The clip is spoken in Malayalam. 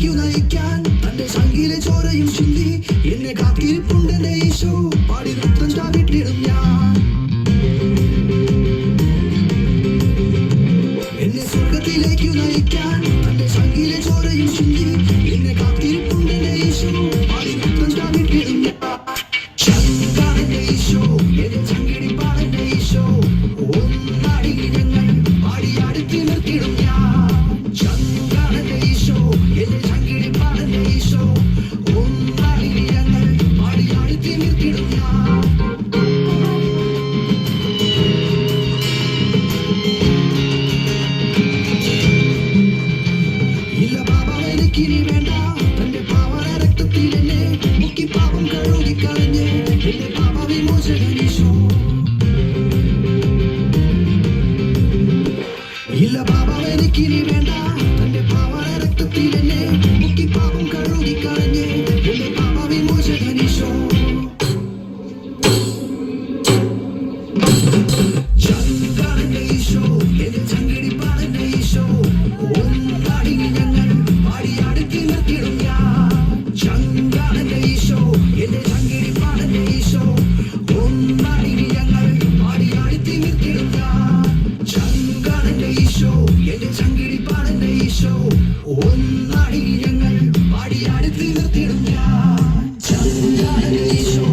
സ്വർഗത്തിലേക്കു നയിക്കാൻ തന്റെ സംഗീത ചോരയും ചിന്തി എന്നെ കാത്തിരിപ്പുണ്ടെന്റെ ഈശോ പാടി നൃത്തം ചാവിട്ടിടും ഞാൻ. എന്നെ സ്വർഗത്തിലേക്കു നയിക്കാൻ തന്റെ സംഗീത ചോരയും ചിന്തി എന്നെ കാത്തിരിപ്പുണ്ടെന്റെ ഈശോ പാടി നൃത്തം ചാവിട്ടിടും ഞാൻ. ചങ്കാണെന്റെ ഈശോ എന്റെ ചങ്കിടി പാടെന്റെ ഈശോ ഒന്നാടി ഞങ്ങൾ പാടി അടുത്തി നിർത്തിടും ഞാൻ. ചങ്കാണെന്റെ ഈശോ എന്റെ ചങ്കിടി പാടെന്റെ ഈശോ ഒന്നാടി ഞങ്ങൾ പാടി അടുത്തി നിർത്തിടും ഞാൻ. ഇല്ല പാപ എനിക്കിനി വേണ്ട തന്റെ പാവന രക്തത്തിൽ എന്നെ മുക്കി പാപം കഴുകി കളഞ്ഞ് എന്റെ പാപ വിമോചകനീശോ. ഇല്ല പാപ എനിക്കിനി വേണ്ട തന്റെ പാവന രക്തത്തിൽ എന്നെ മുക്കി പാപം കഴുകി കളഞ്ഞ് എന്റെ പാപ വിമോചകനീശോ. ചങ്കാണെന്റെ ഈശോ എന്റെ ചങ്കിടി പാടെന്റെ ഈശോ ഒന്നാടി ഞങ്ങൾ പാടി അടുത്തി നിർത്തിടും ഞാൻ. ചങ്കാണെന്റെ ഈശോ എന്റെ ചങ്കിടി പാടെന്റെ ഈശോ ഒന്നാടി ഞങ്ങൾ പാടി അടുത്തി നിർത്തിടും ഞാൻ. ചങ്കാണെന്റെ ഈശോ എന്റെ ചങ്കിടി പാടെന്റെ ഈശോ ഒന്നാടി ഞങ്ങൾ പാടി അടുത്തി നിർത്തിടും ഞാൻ. ചങ്കാണെന്റെ ഈശോ